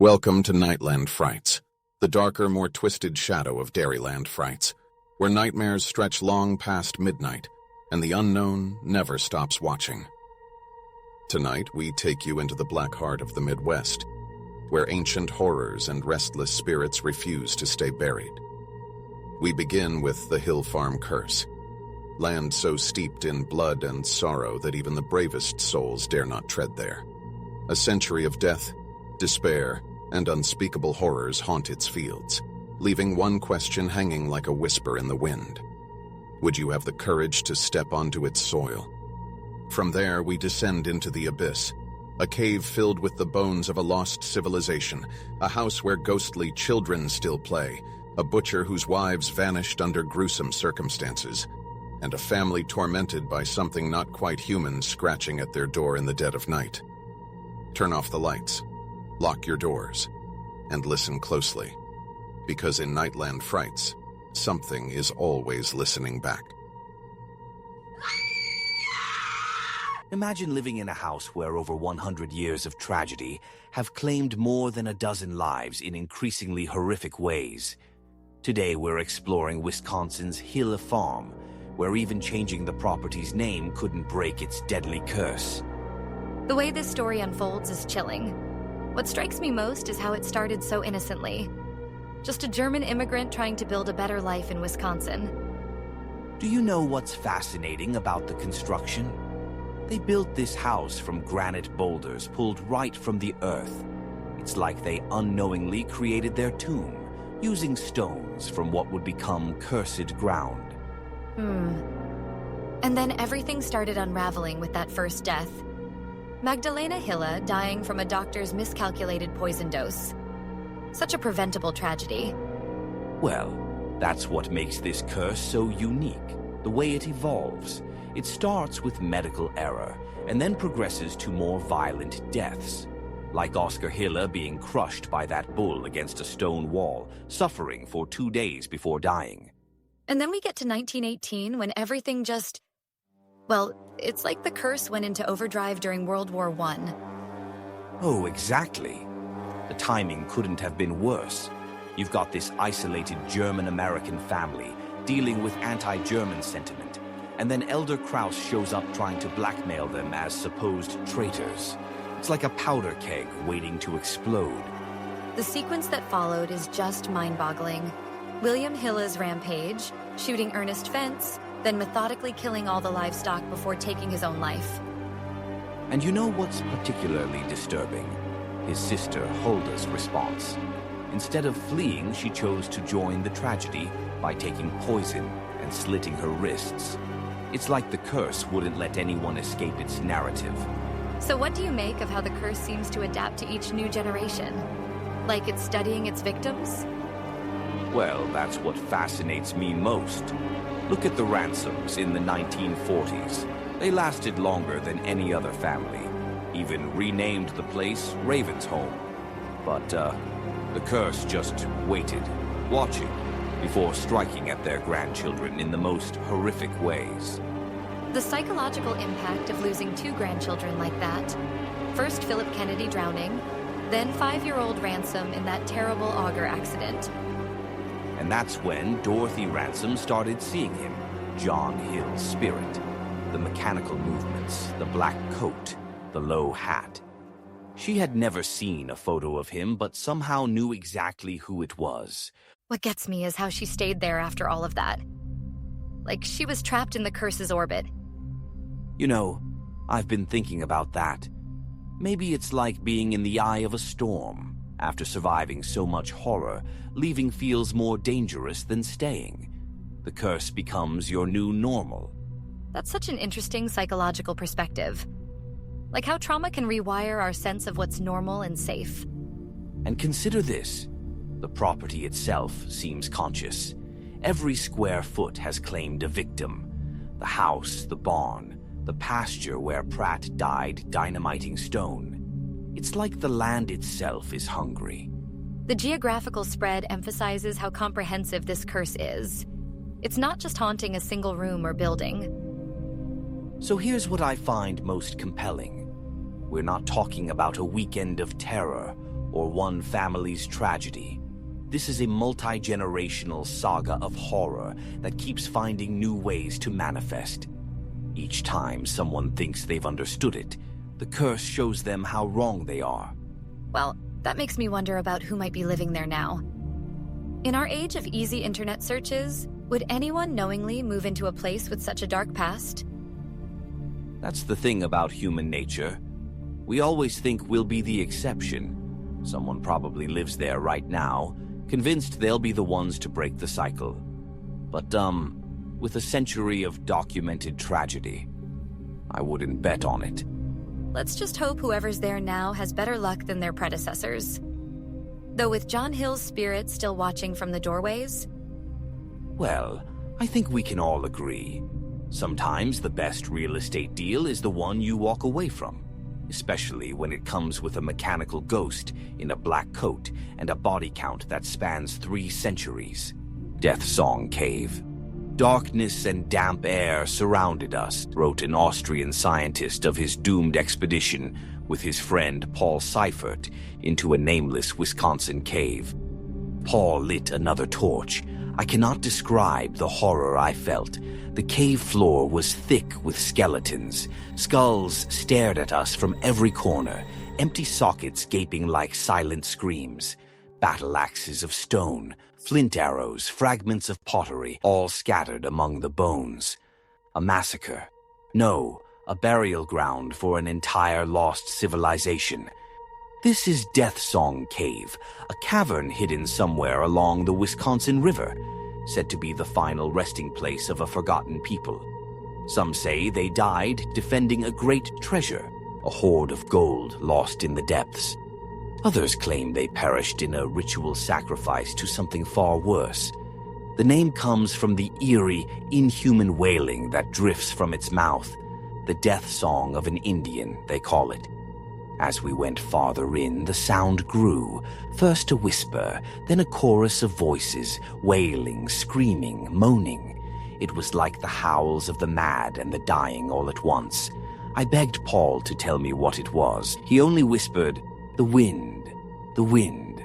Welcome to Nightland Frights, the darker, more twisted shadow of Dairyland Frights, where nightmares stretch long past midnight, and the unknown never stops watching. Tonight, we take you into the black heart of the Midwest, where ancient horrors and restless spirits refuse to stay buried. We begin with the Hill Farm Curse, land so steeped in blood and sorrow that even the bravest souls dare not tread there. A century of death, despair, and unspeakable horrors haunt its fields, leaving one question hanging like a whisper in the wind. Would you have the courage to step onto its soil? From there, we descend into the abyss, a cave filled with the bones of a lost civilization, a house where ghostly children still play, a butcher whose wives vanished under gruesome circumstances, and a family tormented by something not quite human scratching at their door in the dead of night. Turn off the lights, lock your doors, and listen closely, because in Nightland Frights, something is always listening back. Imagine living in a house where over 100 years of tragedy have claimed more than a dozen lives in increasingly horrific ways. Today we're exploring Wisconsin's Hilla Farm, where even changing the property's name couldn't break its deadly curse. The way this story unfolds is chilling. What strikes me most is how it started so innocently. Just a German immigrant trying to build a better life in Wisconsin. Do you know what's fascinating about the construction? They built this house from granite boulders pulled right from the earth. It's like they unknowingly created their tomb, using stones from what would become cursed ground. And then everything started unraveling with that first death. Magdalena Hilla dying from a doctor's miscalculated poison dose. Such a preventable tragedy. Well, that's what makes this curse so unique, the way it evolves. It starts with medical error, and then progresses to more violent deaths. Like Oscar Hilla being crushed by that bull against a stone wall, suffering for 2 days before dying. And then we get to 1918 when everything just... Well, it's like the curse went into overdrive during World War I. Oh, exactly. The timing couldn't have been worse. You've got this isolated German-American family dealing with anti-German sentiment, and then Elder Kraus shows up trying to blackmail them as supposed traitors. It's like a powder keg waiting to explode. The sequence that followed is just mind-boggling. William Hilla's rampage, shooting Ernest Fence, then methodically killing all the livestock before taking his own life. And you know what's particularly disturbing? His sister Hulda's response. Instead of fleeing, she chose to join the tragedy by taking poison and slitting her wrists. It's like the curse wouldn't let anyone escape its narrative. So what do you make of how the curse seems to adapt to each new generation? Like it's studying its victims? Well, that's what fascinates me most. Look at the Ransoms in the 1940s. They lasted longer than any other family. Even renamed the place Raven's Home. But, the curse just waited, watching, before striking at their grandchildren in the most horrific ways. The psychological impact of losing 2 grandchildren like that. First Philip Kennedy drowning, then 5-year-old Ransom in that terrible auger accident. And that's when Dorothy Ransom started seeing him, John Hill's spirit. The mechanical movements, the black coat, the low hat. She had never seen a photo of him, but somehow knew exactly who it was. What gets me is how she stayed there after all of that. Like she was trapped in the curse's orbit. You know, I've been thinking about that. Maybe it's like being in the eye of a storm. After surviving so much horror, leaving feels more dangerous than staying. The curse becomes your new normal. That's such an interesting psychological perspective. Like how trauma can rewire our sense of what's normal and safe. And consider this. The property itself seems conscious. Every square foot has claimed a victim. The house, the barn, the pasture where Pratt died dynamiting stone. It's like the land itself is hungry. The geographical spread emphasizes how comprehensive this curse is. It's not just haunting a single room or building. So here's what I find most compelling. We're not talking about a weekend of terror or one family's tragedy. This is a multi-generational saga of horror that keeps finding new ways to manifest. Each time someone thinks they've understood it, the curse shows them how wrong they are. Well, that makes me wonder about who might be living there now. In our age of easy internet searches, would anyone knowingly move into a place with such a dark past? That's the thing about human nature. We always think we'll be the exception. Someone probably lives there right now, convinced they'll be the ones to break the cycle. But, with a century of documented tragedy, I wouldn't bet on it. Let's just hope whoever's there now has better luck than their predecessors. Though with John Hill's spirit still watching from the doorways... Well, I think we can all agree. Sometimes the best real estate deal is the one you walk away from, especially when it comes with a mechanical ghost in a black coat and a body count that spans 3 centuries. Death Song Cave. Darkness and damp air surrounded us, wrote an Austrian scientist of his doomed expedition with his friend Paul Seifert into a nameless Wisconsin cave. Paul lit another torch. I cannot describe the horror I felt. The cave floor was thick with skeletons. Skulls stared at us from every corner, empty sockets gaping like silent screams. Battle axes of stone, flint arrows, fragments of pottery, all scattered among the bones. A massacre. No, a burial ground for an entire lost civilization. This is Death Song Cave, a cavern hidden somewhere along the Wisconsin River, said to be the final resting place of a forgotten people. Some say they died defending a great treasure, a hoard of gold lost in the depths. Others claim they perished in a ritual sacrifice to something far worse. The name comes from the eerie, inhuman wailing that drifts from its mouth. The death song of an Indian, they call it. As we went farther in, the sound grew, first a whisper, then a chorus of voices, wailing, screaming, moaning. It was like the howls of the mad and the dying all at once. I begged Paul to tell me what it was. He only whispered, "The wind, the wind."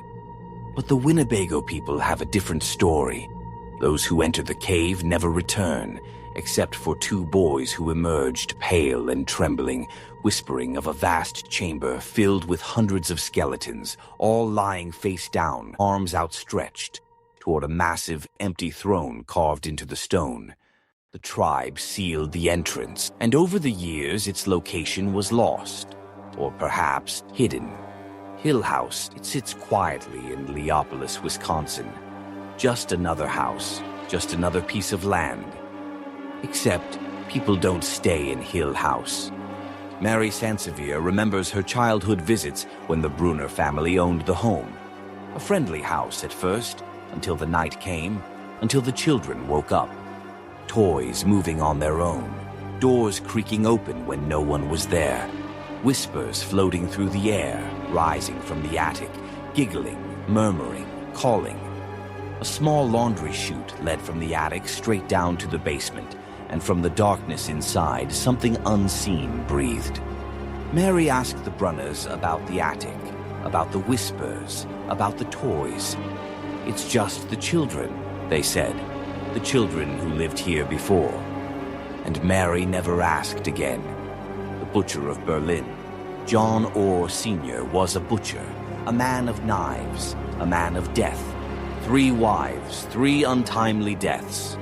But the Winnebago people have a different story. Those who enter the cave never return, except for 2 boys who emerged pale and trembling, whispering of a vast chamber filled with hundreds of skeletons, all lying face down, arms outstretched, toward a massive, empty throne carved into the stone. The tribe sealed the entrance, and over the years its location was lost, or perhaps hidden. Hill House, it sits quietly in Leopolis, Wisconsin. Just another house, just another piece of land. Except, people don't stay in Hill House. Mary Sansevier remembers her childhood visits when the Brunner family owned the home. A friendly house at first, until the night came, until the children woke up. Toys moving on their own, doors creaking open when no one was there, whispers floating through the air, rising from the attic, giggling, murmuring, calling. A small laundry chute led from the attic straight down to the basement, and from the darkness inside, something unseen breathed. Mary asked the Brunners about the attic, about the whispers, about the toys. "It's just the children," they said, "the children who lived here before." And Mary never asked again. The butcher of Berlin, John Orr Sr., was a butcher, a man of knives, a man of death. 3 wives, 3 untimely deaths.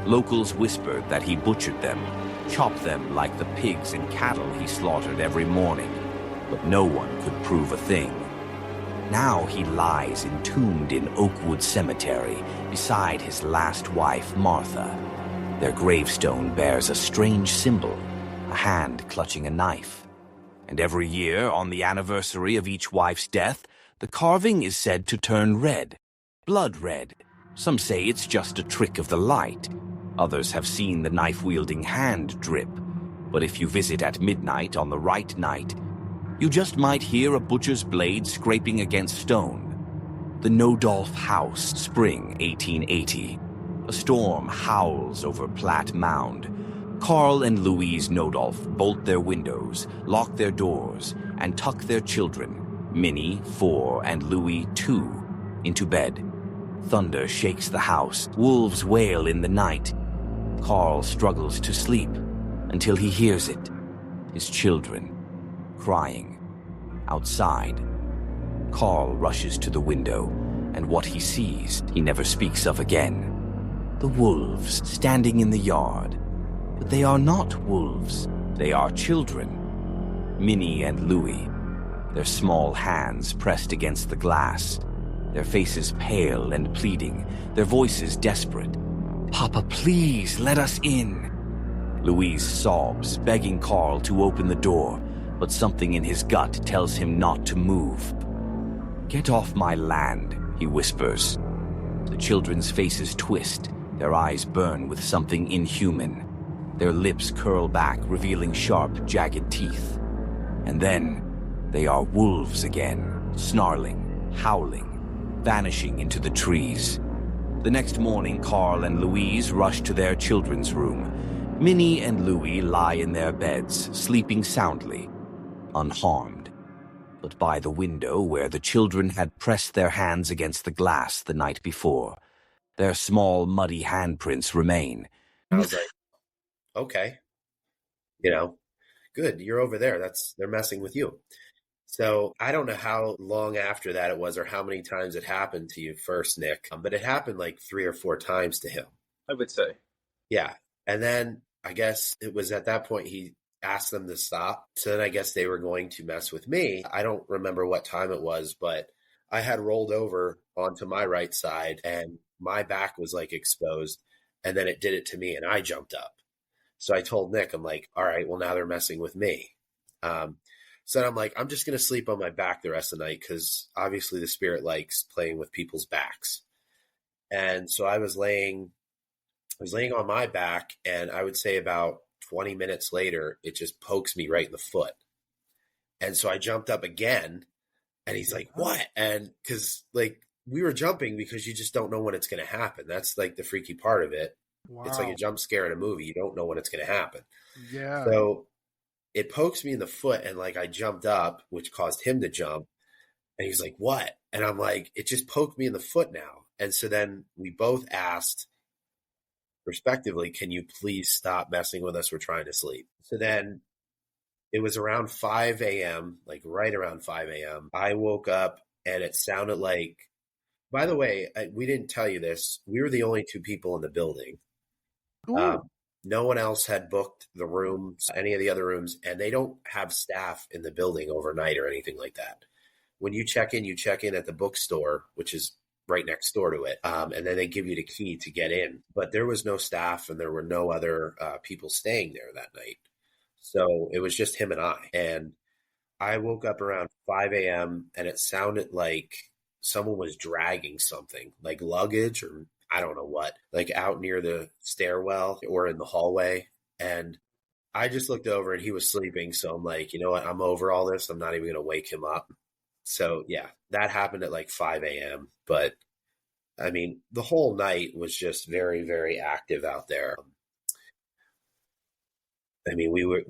Locals whispered that he butchered them, chopped them like the pigs and cattle he slaughtered every morning, but no one could prove a thing. Now he lies entombed in Oakwood Cemetery beside his last wife, Martha. Their gravestone bears a strange symbol, a hand clutching a knife. And every year, on the anniversary of each wife's death, the carving is said to turn red, blood red. Some say it's just a trick of the light. Others have seen the knife-wielding hand drip. But if you visit at midnight on the right night, you just might hear a butcher's blade scraping against stone. The Nodolf House, spring 1880. A storm howls over Platt Mound. Carl and Louise Nodolf bolt their windows, lock their doors, and tuck their children, Minnie, 4, and Louis, 2, into bed. Thunder shakes the house. Wolves wail in the night. Carl struggles to sleep until he hears it. His children crying outside. Carl rushes to the window, and what he sees he never speaks of again. The wolves standing in the yard. But they are not wolves. They are children. Minnie and Louis, their small hands pressed against the glass, their faces pale and pleading, their voices desperate. "Papa, please, let us in." Louise sobs, begging Carl to open the door, but something in his gut tells him not to move. "Get off my land," he whispers. The children's faces twist, their eyes burn with something inhuman. Their lips curl back, revealing sharp, jagged teeth. And then, they are wolves again, snarling, howling, vanishing into the trees. The next morning, Carl and Louise rush to their children's room. Minnie and Louis lie in their beds, sleeping soundly, unharmed. But by the window where the children had pressed their hands against the glass the night before, their small, muddy handprints remain. I was like, okay, good, you're over there. They're messing with you. So I don't know how long after that it was or how many times it happened to you first, Nick, but it happened like 3 or 4 times to him. I would say. Yeah. And then I guess it was at that point he asked them to stop. So then I guess they were going to mess with me. I don't remember what time it was, but I had rolled over onto my right side and my back was like exposed. And then it did it to me and I jumped up. So I told Nick, I'm like, all right, well, now they're messing with me. So I'm like, I'm just going to sleep on my back the rest of the night because obviously the spirit likes playing with people's backs. And so I was laying on my back, and I would say about 20 minutes later, it just pokes me right in the foot. And so I jumped up again, and he's like, what? And because like we were jumping because you just don't know when it's going to happen. That's like the freaky part of it. Wow. It's like a jump scare in a movie. You don't know when it's going to happen. Yeah. So it pokes me in the foot, and like I jumped up, which caused him to jump. And he's like, what? And I'm like, it just poked me in the foot now. And so then we both asked, respectively, can you please stop messing with us? We're trying to sleep. So then it was around 5 a.m., like right around 5 a.m. I woke up and it sounded like, by the way, we didn't tell you this. We were the only 2 people in the building. No one else had booked the rooms, any of the other rooms, and they don't have staff in the building overnight or anything like that. When you check in at the bookstore, which is right next door to it. And then they give you the key to get in. But there was no staff and there were no other people staying there that night. So it was just him and I. And I woke up around 5 a.m. and it sounded like someone was dragging something, like luggage or I don't know what, like out near the stairwell or in the hallway. And I just looked over and he was sleeping. So I'm like, you know what? I'm over all this. I'm not even going to wake him up. So yeah, that happened at like 5 a.m. But I mean, the whole night was just very, very active out there. I mean, we were,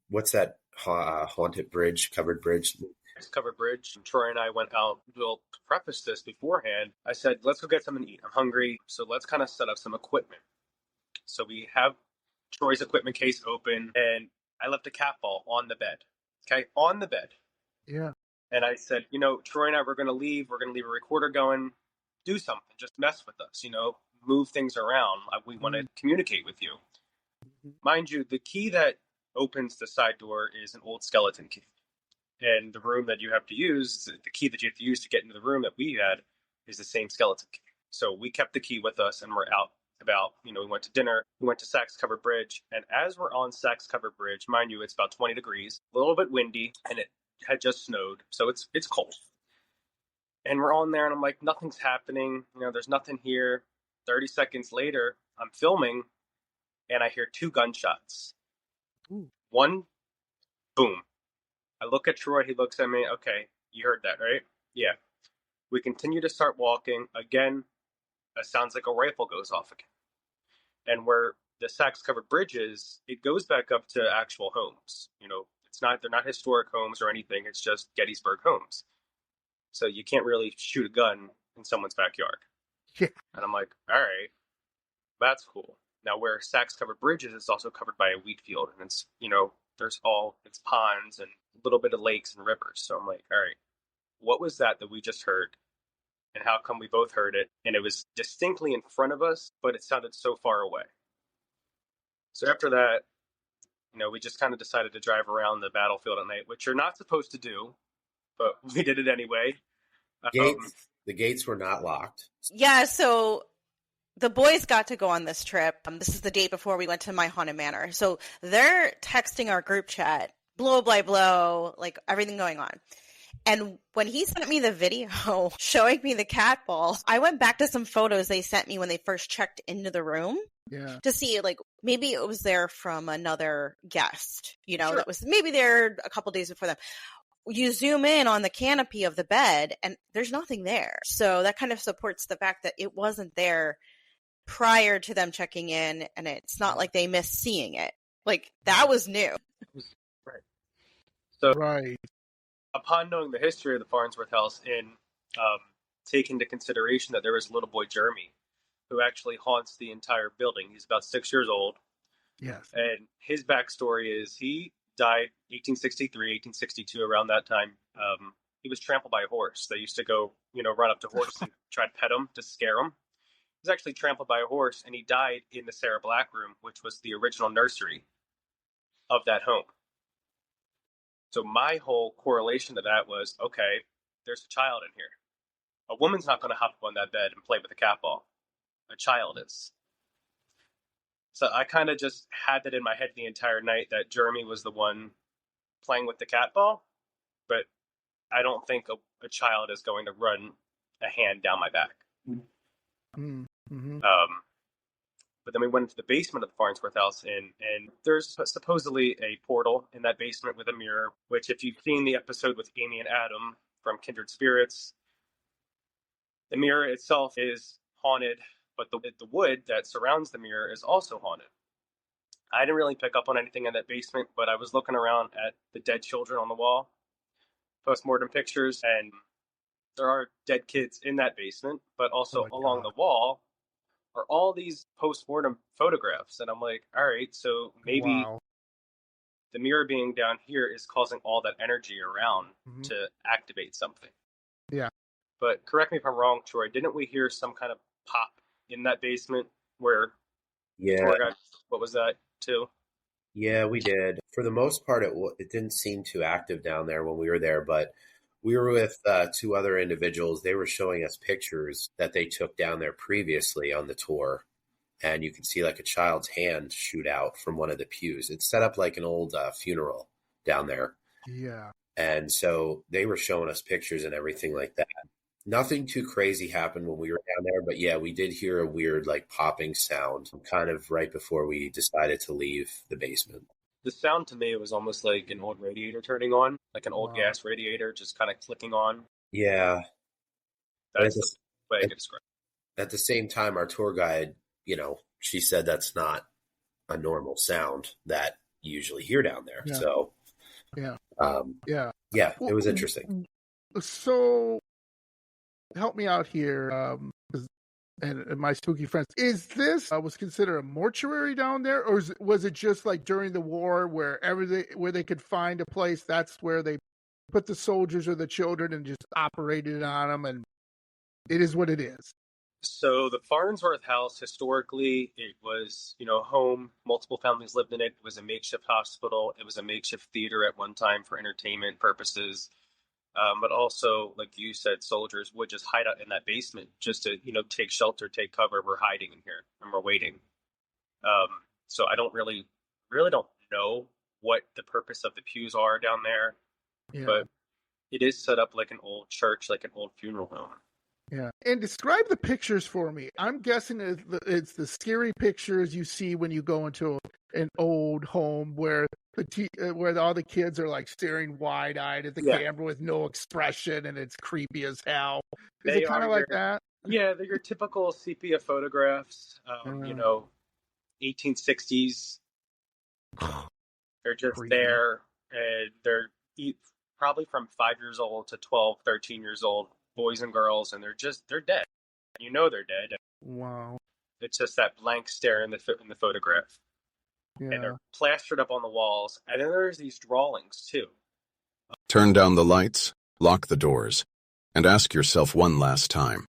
what's that haunted bridge, covered bridge? It's covered bridge. Troy and I went out. We'll preface this beforehand. I said, let's go get something to eat. I'm hungry. So let's kind of set up some equipment. So we have Troy's equipment case open and I left a cat ball on the bed. Okay. On the bed. Yeah. And I said, Troy and I were going to leave. We're going to leave a recorder going. Do something. Just mess with us, move things around. We want to communicate with you. Mind you, the key that opens the side door is an old skeleton key. And the room that you have to use, the key that you have to use to get into the room that we had is the same skeleton key. So we kept the key with us and we're out about, we went to dinner, we went to Sachs Covered Bridge. And as we're on Sachs Covered Bridge, mind you, it's about 20 degrees, a little bit windy, and it had just snowed. So it's cold. And we're on there and I'm like, nothing's happening. There's nothing here. 30 seconds later, I'm filming and I hear 2 gunshots. Ooh. One, boom. I look at Troy, he looks at me, okay, you heard that, right? Yeah. We continue to start walking. Again, it sounds like a rifle goes off again. And where the Sachs Covered Bridge is, it goes back up to actual homes. they're not historic homes or anything. It's just Gettysburg homes. So you can't really shoot a gun in someone's backyard. Yeah. And I'm like, all right, that's cool. Now where Saks Covered Bridges is also covered by a wheat field, and it's, it's ponds and a little bit of lakes and rivers. So I'm like, all right, what was that we just heard? And how come we both heard it? And it was distinctly in front of us, but it sounded so far away. So after that, we just kind of decided to drive around the battlefield at night, which you're not supposed to do, but we did it anyway. The gates were not locked. Yeah, so the boys got to go on this trip. This is the day before we went to my haunted manor. So they're texting our group chat, blow by blow, like everything going on. And when he sent me the video showing me the cat ball, I went back to some photos they sent me when they first checked into the room. Yeah. To see, like, maybe it was there from another guest, Sure. that was maybe there a couple days before them. You zoom in on the canopy of the bed and there's nothing there. So that kind of supports the fact that it wasn't there prior to them checking in, and it's not like they missed seeing it. Like, that was new. Right. So Right. upon knowing the history of the Farnsworth house and take into consideration that there was a little boy, Jeremy, who actually haunts the entire building. He's about 6 years old. Yes. And his backstory is he died 1863, 1862, around that time. He was trampled by a horse. They used to go, run up to horse and try to pet him to scare him. He was actually trampled by a horse, and he died in the Sarah Black room, which was the original nursery of that home. So my whole correlation to that was, okay, there's a child in here. A woman's not going to hop up on that bed and play with a cat ball. A child is. So I kind of just had that in my head the entire night that Jeremy was the one playing with the cat ball, but I don't think a child is going to run a hand down my back. Mm-hmm. But then we went into the basement of the Farnsworth house, and there's supposedly a portal in that basement with a mirror, which if you've seen the episode with Amy and Adam from Kindred Spirits, the mirror itself is haunted, but the wood that surrounds the mirror is also haunted. I didn't really pick up on anything in that basement, but I was looking around at the dead children on the wall, post-mortem pictures, and there are dead kids in that basement, but also along the wall are all these post-mortem photographs. And I'm like, all right, so maybe the mirror being down here is causing all that energy around to activate something. Yeah. But correct me if I'm wrong, Troy, didn't we hear some kind of pop in that basement where what was that too? Yeah, we did. For the most part, it didn't seem too active down there when we were there, but we were with two other individuals. They were showing us pictures that they took down there previously on the tour, and you can see like a child's hand shoot out from one of the pews. It's set up like an old funeral down there. Yeah. And so they were showing us pictures and everything like that. Nothing too crazy happened when we were down there, but yeah, we did hear a weird like popping sound kind of right before we decided to leave the basement. The sound to me was almost like an old radiator turning on, like an old gas radiator just kind of clicking on. Yeah. That's the way I could describe it. At the same time, our tour guide, she said that's not a normal sound that you usually hear down there. Yeah. So, yeah, it was interesting. So, help me out here, and my spooky friends. Is this was considered a mortuary down there, or was it just like during the war where they could find a place, that's where they put the soldiers or the children and just operated on them, and it is what it is? So the Farnsworth house, historically, it was, home. Multiple families lived in it. It was a makeshift hospital. It was a makeshift theater at one time for entertainment purposes. But also, like you said, soldiers would just hide out in that basement just to, take shelter, take cover. We're hiding in here and we're waiting. So I don't really don't know what the purpose of the pews are down there, but it is set up like an old church, like an old funeral home. Yeah. And describe the pictures for me. I'm guessing it's the scary pictures you see when you go into an old home where where all the kids are like staring wide-eyed at the camera with no expression, and it's creepy as hell. Is it kind of like that? Yeah, they're your typical sepia photographs, 1860s. They're just creepy. there. and they're probably from 5 years old to 12, 13 years old, boys and girls, and they're dead. You know they're dead. Wow. It's just that blank stare in the photograph. Yeah. And they're plastered up on the walls. And then there's these drawings, too. Turn down the lights, lock the doors, and ask yourself one last time.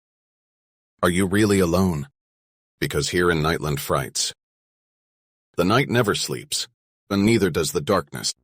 Are you really alone? Because here in Nightland Frights, the night never sleeps, and neither does the darkness.